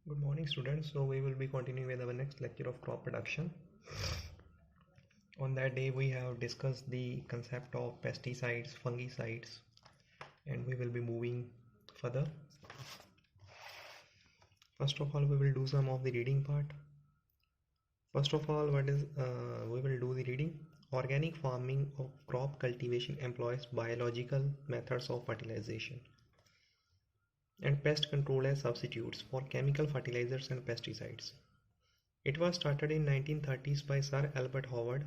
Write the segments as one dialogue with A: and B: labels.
A: Good morning, students. So we will be continuing with our next lecture of crop production. On that day we have discussed the concept of pesticides, fungicides, and we will be moving further. First of all, we will do some of the reading part. First of all, we will do the reading. Organic farming of crop cultivation employs biological methods of fertilization and pest control as substitutes for chemical fertilizers and pesticides. It was started in 1930s by Sir Albert Howard,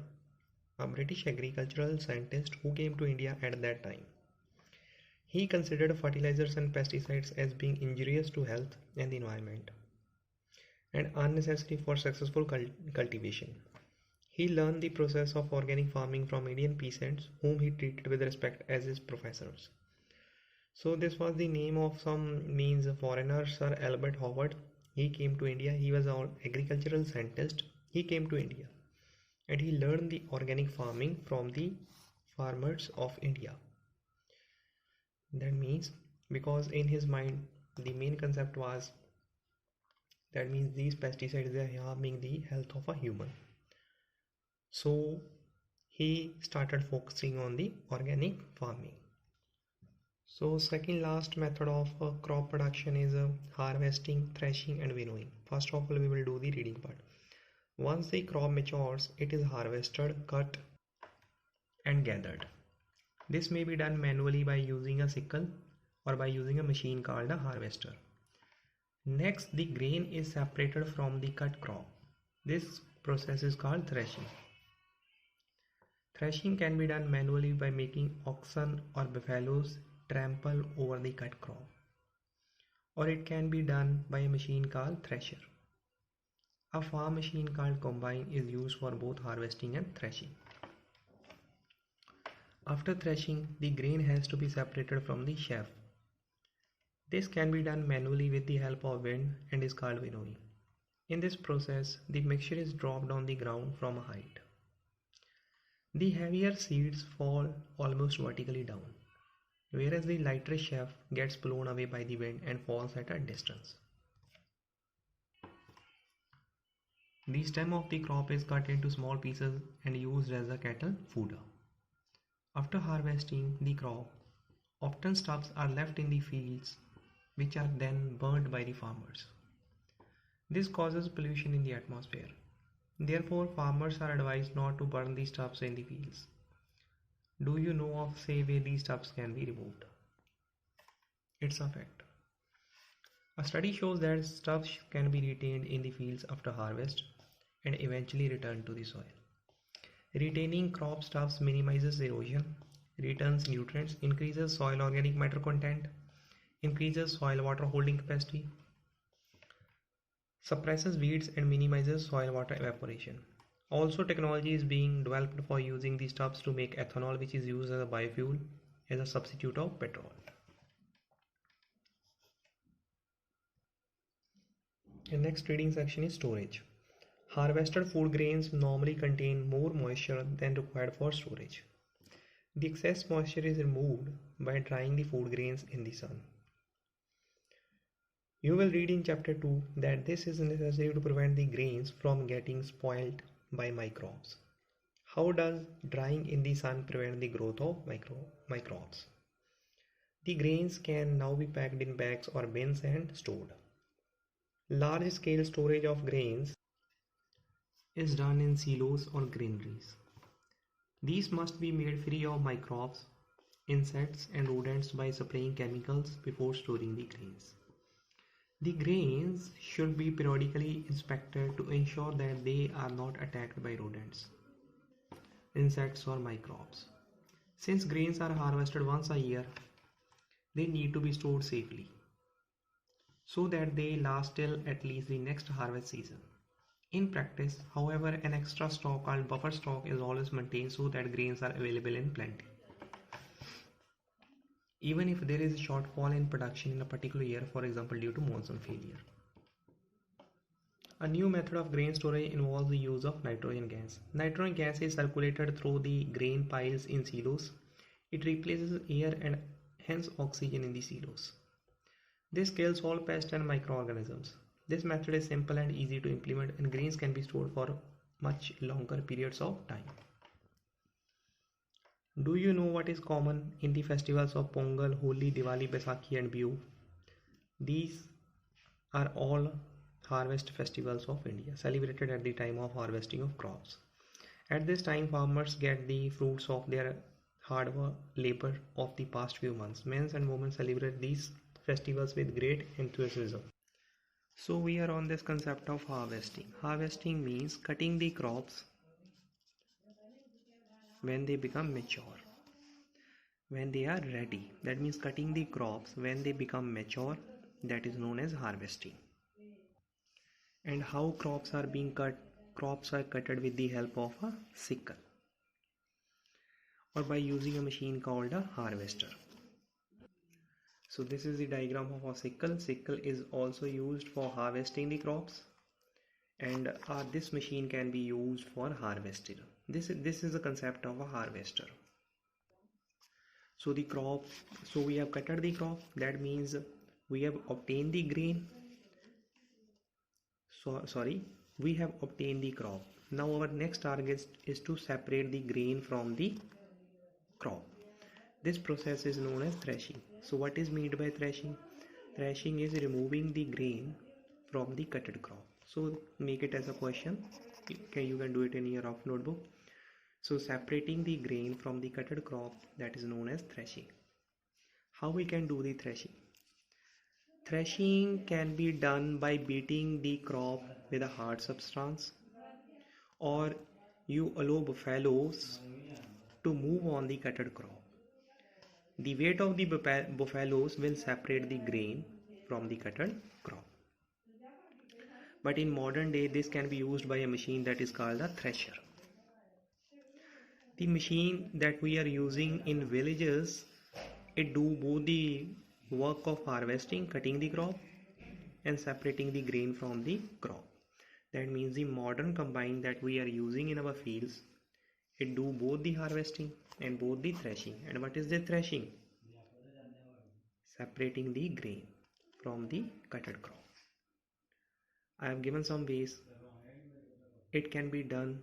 A: a British agricultural scientist who came to India at that time. He considered fertilizers and pesticides as being injurious to health and the environment and unnecessary for successful cultivation. He learned the process of organic farming from Indian peasants whom he treated with respect as his professors. So this was the name of some means foreigner, Sir Albert Howard. He came to India. He was an agricultural scientist. He came to India and he learned the organic farming from the farmers of India. That means because in his mind the main concept was that means these pesticides are harming the health of a human. So he started focusing on the organic farming. So second last method of crop production is harvesting, threshing and winnowing. First of all, we will do the reading part. Once the crop matures, it is harvested, cut and gathered. This may be done manually by using a sickle or by using a machine called a harvester. Next, the grain is separated from the cut crop. This process is called threshing. Threshing can be done manually by making oxen or buffaloes trample over the cut crop, or it can be done by a machine called thresher. A farm machine called combine is used for both harvesting and threshing. After threshing, the grain has to be separated from the chaff. This can be done manually with the help of wind and is called winnowing. In this process, the mixture is dropped on the ground from a height. The heavier seeds fall almost vertically down, whereas the lighter chaff gets blown away by the wind and falls at a distance. The stem of the crop is cut into small pieces and used as a cattle fodder. After harvesting the crop, often stubs are left in the fields which are then burnt by the farmers. This causes pollution in the atmosphere. Therefore, farmers are advised not to burn the stubs in the fields. Do you know of say where these stubs can be removed? It's a fact. A study shows that stubs can be retained in the fields after harvest and eventually returned to the soil. Retaining crop stubs minimizes erosion, returns nutrients, increases soil organic matter content, increases soil water holding capacity, suppresses weeds and minimizes soil water evaporation. Also, technology is being developed for using these stubs to make ethanol, which is used as a biofuel as a substitute of petrol. The next reading section is storage. Harvested food grains normally contain more moisture than required for storage. The excess moisture is removed by drying the food grains in the sun. You will read in chapter 2 that this is necessary to prevent the grains from getting spoiled by microbes. How does drying in the sun prevent the growth of microbes? The grains can now be packed in bags or bins and stored. Large-scale storage of grains is done in silos or granaries. These must be made free of microbes, insects and rodents by spraying chemicals before storing the grains. The grains should be periodically inspected to ensure that they are not attacked by rodents, insects or microbes. Since grains are harvested once a year, they need to be stored safely so that they last till at least the next harvest season. In practice, however, an extra stock called buffer stock is always maintained so that grains are available in plenty. Even if there is a shortfall in production in a particular year, for example due to monsoon failure. A new method of grain storage involves the use of nitrogen gas. Nitrogen gas is circulated through the grain piles in silos. It replaces air and hence oxygen in the silos. This kills all pests and microorganisms. This method is simple and easy to implement, and grains can be stored for much longer periods of time. Do you know what is common in the festivals of Pongal, Holi, Diwali, Baisakhi and Bihu? These are all harvest festivals of India, celebrated at the time of harvesting of crops. At this time, farmers get the fruits of their hard work, labor of the past few months. Men and women celebrate these festivals with great enthusiasm. So we are on this concept of harvesting. Harvesting means cutting the crops when they become mature, when they are ready. That means cutting the crops when they become mature. That is known as harvesting. And how crops are being cut? Crops are cutted with the help of a sickle or by using a machine called a harvester. So this is the diagram of a sickle. Sickle is also used for harvesting the crops, and this machine can be used for harvesting. This is the concept of a harvester. So the crop, so we have cutted the crop. That means we have obtained the grain. So sorry, we have obtained the crop. Now our next target is to separate the grain from the crop. This process is known as threshing. So what is meant by threshing? Threshing is removing the grain from the cutted crop. So make it as a question. You can do it in your rough notebook. So separating the grain from the cutted crop, that is known as threshing. How we can do the threshing? Threshing can be done by beating the crop with a hard substance, or you allow buffaloes to move on the cutted crop. The weight of the buffaloes will separate the grain from the cutted crop. But in modern day, this can be used by a machine that is called a thresher. The machine that we are using in villages, it do both the work of harvesting, cutting the crop, and separating the grain from the crop. That means the modern combine that we are using in our fields, it do both the harvesting and both the threshing. And what is the threshing? Separating the grain from the cutted crop. I have given some ways. It can be done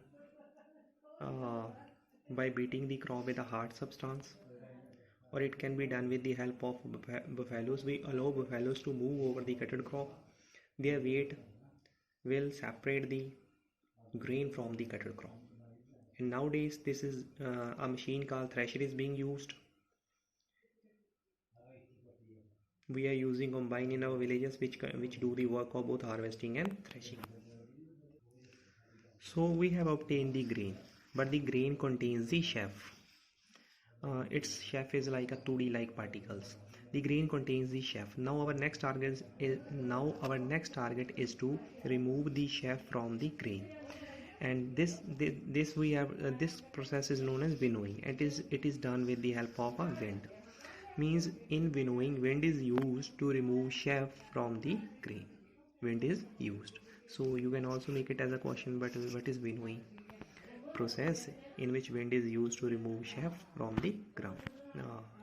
A: uh, by beating the crop with a hard substance, or it can be done with the help of buffaloes. We allow buffaloes to move over the cutted crop. Their weight will separate the grain from the cutted crop. And nowadays, this is a machine called thresher is being used. We are using combine in our villages which do the work of both harvesting and threshing. So we have obtained the grain, but the grain contains the chaff. Its chaff is like a 2D like particles. The grain contains the chaff. Now our next target is to remove the chaff from the grain. And this we have this process is known as winnowing. It is done with the help of a wind. Means in winnowing, wind is used to remove chaff from the grain. Wind is used. So you can also make it as a question, but what is winnowing? Process in which wind is used to remove chaff from the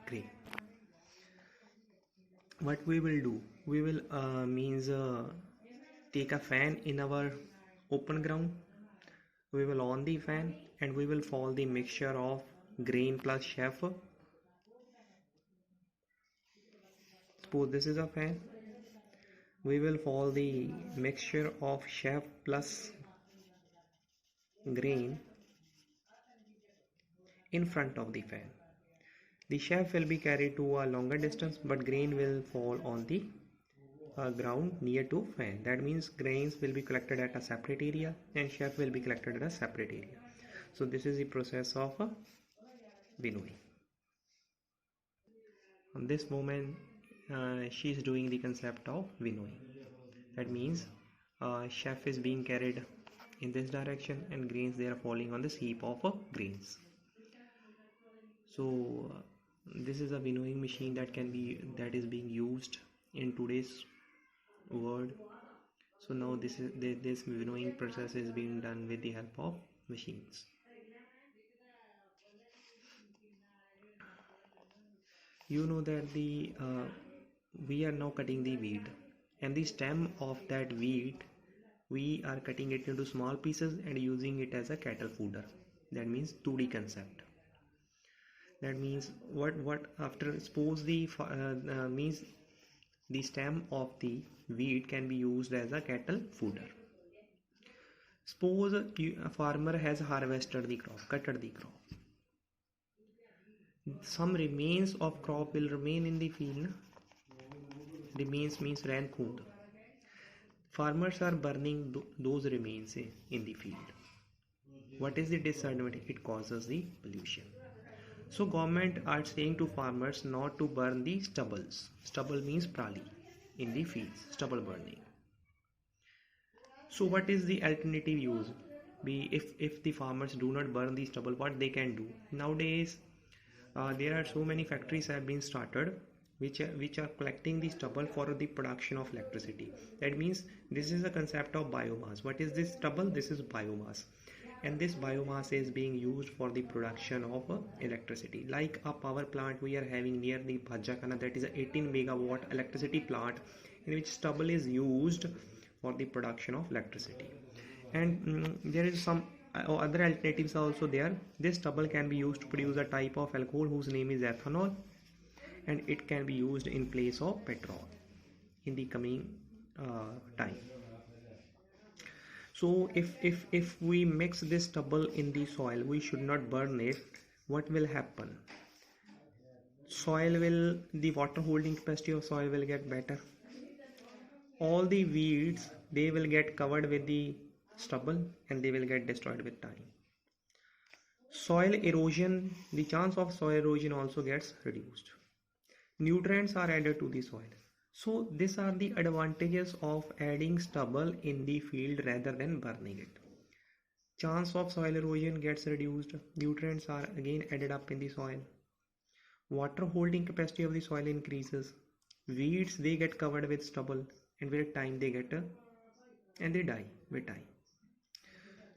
A: grain. What we will do? We will take a fan in our open ground. We will on the fan and we will fall the mixture of grain plus chaff. Suppose this is a fan. We will fall the mixture of chaff plus grain in front of the fan. The chaff will be carried to a longer distance, but grain will fall on the ground near to fan. That means grains will be collected at a separate area and chaff will be collected at a separate area. So this is the process of winnowing. On this moment, she is doing the concept of winnowing. That means chaff is being carried in this direction and grains they are falling on this heap of grains. So this is a winnowing machine that is being used in today's world. So now this winnowing process is being done with the help of machines. You know that we are now cutting the wheat. and the stem of that wheat we are cutting it into small pieces and using it as a cattle fooder. That means 2D concept. That means what after suppose the means the stem of the wheat can be used as a cattle fooder. Suppose a farmer has harvested the crop, cutted the crop. Some remains of crop will remain in the field. Remains means rankhund. Farmers are burning those remains in the field. What is the disadvantage? It causes the pollution. So government are saying to farmers not to burn the stubbles. Stubble means prali in the fields. Stubble burning. So what is the alternative use? If the farmers do not burn the stubble, what they can do? Nowadays, there are so many factories have been started which are collecting the stubble for the production of electricity. That means this is a concept of biomass. What is this stubble? This is biomass, and this biomass is being used for the production of electricity. Like a power plant we are having near the Bhajjakana, that is a 18 megawatt electricity plant in which stubble is used for the production of electricity. And there is some other alternatives are also there. This stubble can be used to produce a type of alcohol whose name is ethanol, and it can be used in place of petrol in the coming time. So if we mix this stubble in the soil, we should not burn it. What will happen? The water holding capacity of soil will get better. All the weeds, they will get covered with the stubble and they will get destroyed with time. Soil erosion, the chance of soil erosion also gets reduced. Nutrients are added to the soil. So these are the advantages of adding stubble in the field rather than burning it. Chance of soil erosion gets reduced. Nutrients are again added up in the soil. Water holding capacity of the soil increases. Weeds, they get covered with stubble, and with time they get and they die with time.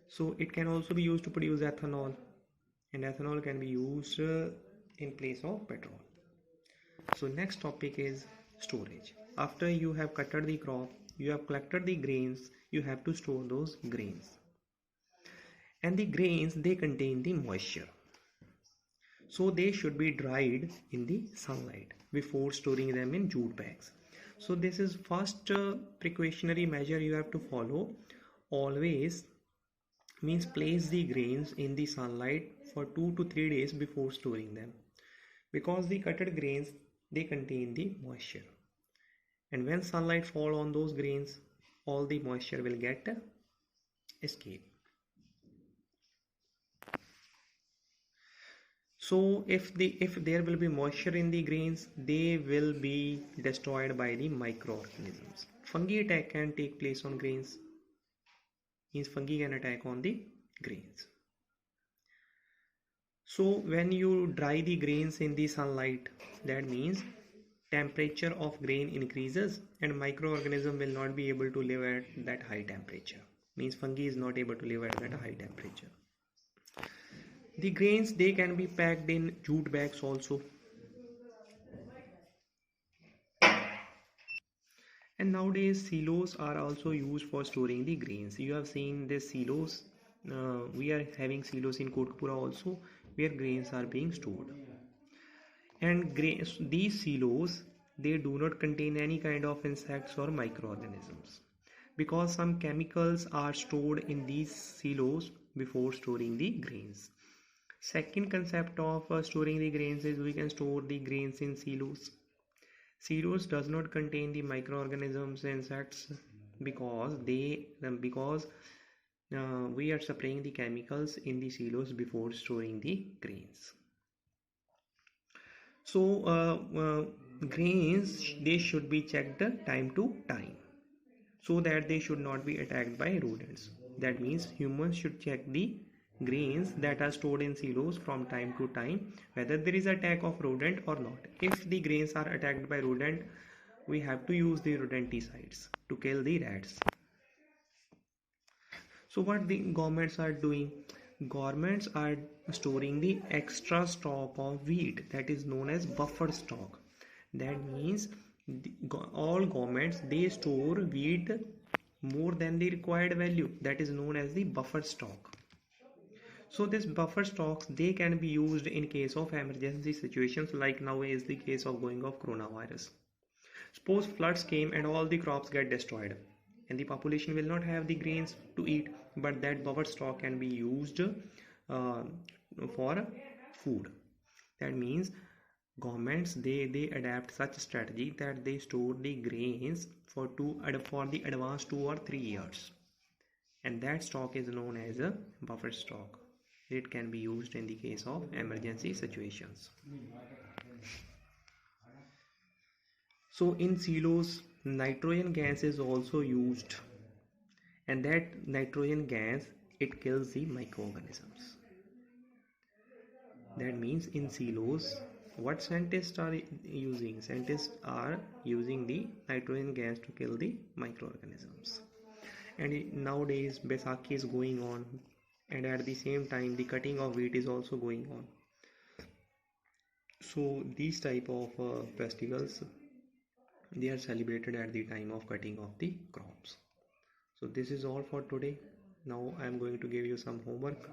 A: So it can also be used to produce ethanol, and ethanol can be used in place of petrol. So next topic is storage. After you have cutted the crop, you have collected the grains, you have to store those grains. And the grains, they contain the moisture. So they should be dried in the sunlight before storing them in jute bags. So this is first precautionary measure you have to follow. Always means place the grains in the sunlight for 2 to 3 days before storing them, because the cutted grains, they contain the moisture, and when sunlight fall on those grains, all the moisture will get escape. So if there will be moisture in the grains, they will be destroyed by the microorganisms. Fungi attack can take place on grains. Means fungi can attack on the grains. So when you dry the grains in the sunlight, that means temperature of grain increases and microorganism will not be able to live at that high temperature. Means fungi is not able to live at that high temperature. The grains, they can be packed in jute bags also. And nowadays silos are also used for storing the grains. You have seen this silos. We are having silos in Kotkapura also, where grains are being stored. And these silos, they do not contain any kind of insects or microorganisms, because some chemicals are stored in these silos before storing the grains. Second concept of storing the grains is we can store the grains in silos. Silos does not contain the microorganisms, insects, because we are spraying the chemicals in the silos before storing the grains. So grains, they should be checked time to time so that they should not be attacked by rodents. That means humans should check the grains that are stored in silos from time to time whether there is attack of rodent or not. If the grains are attacked by rodent, we have to use the rodenticides to kill the rats. So what the governments are doing? Governments are storing the extra stock of wheat, that is known as buffer stock. That means all governments, they store wheat more than the required value, that is known as the buffer stock. So this buffer stocks, they can be used in case of emergency situations, like now is the case of going of coronavirus. Suppose floods came and all the crops get destroyed and the population will not have the grains to eat, but that buffer stock can be used for food. That means governments, they adapt such strategy that they store the grains for the advanced 2 or 3 years, and that stock is known as a buffer stock. It can be used in the case of emergency situations. So in silos, nitrogen gas is also used, and that nitrogen gas, it kills the microorganisms. That means in silos, what scientists are using? Scientists are using the nitrogen gas to kill the microorganisms. And nowadays Baisakhi is going on, and at the same time the cutting of wheat is also going on. So these type of festivals, they are celebrated at the time of cutting of the crops. So this is all for today. Now I am going to give you some homework.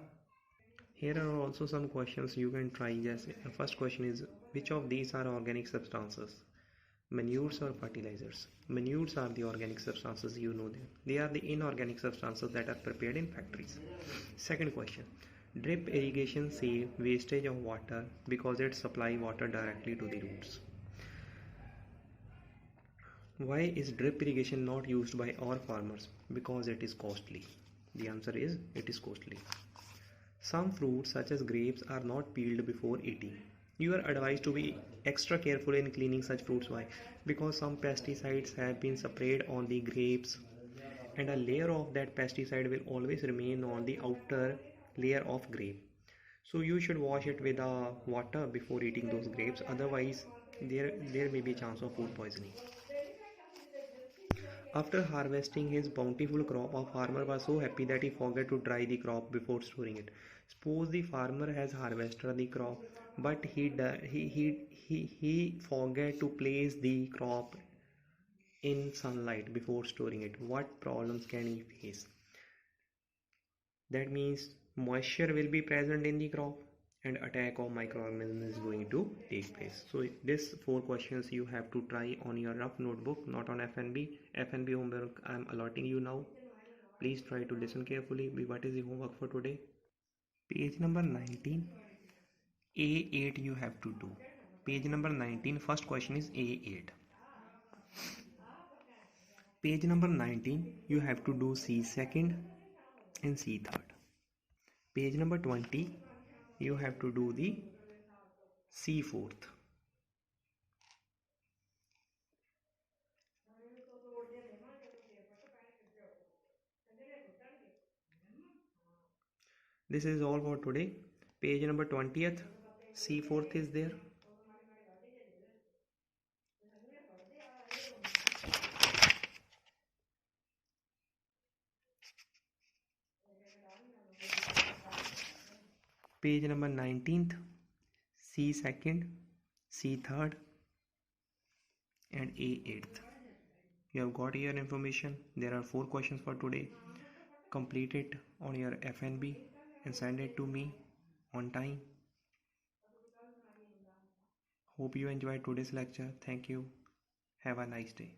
A: Here are also some questions you can try. Just first question is, which of these are organic substances? Manures or fertilizers? Manures are the organic substances, you know them. They are the inorganic substances that are prepared in factories. Second question, drip irrigation save wastage of water because it supply water directly to the roots. Why is drip irrigation not used by our farmers? Because it is costly. The answer is, it is costly. Some fruits such as grapes are not peeled before eating. You are advised to be extra careful in cleaning such fruits. Why? Because some pesticides have been sprayed on the grapes, and a layer of that pesticide will always remain on the outer layer of grape. So you should wash it with water before eating those grapes. Otherwise, there may be a chance of food poisoning. After harvesting his bountiful crop, a farmer was so happy that he forgot to dry the crop before storing it. Suppose the farmer has harvested the crop, but he forget to place the crop in sunlight before storing it. What problems can he face? That means moisture will be present in the crop and attack of microorganisms is going to take place. So this 4 questions you have to try on your rough notebook, not on FNB. FNB homework I am allotting you now. Please try to listen carefully. What is the homework for today? Page number 19, A8 you have to do. Page number 19, first question is A8. Page number 19, you have to do C second and C third. Page number 20, you have to do the C fourth. This is all for today. Page number 20th, C fourth is there. Page number 19th, C second, C third and A8th. You have got your information. There are 4 questions for today. Complete it on your FNB and send it to me on time. Hope you enjoyed today's lecture. Thank you. Have a nice day.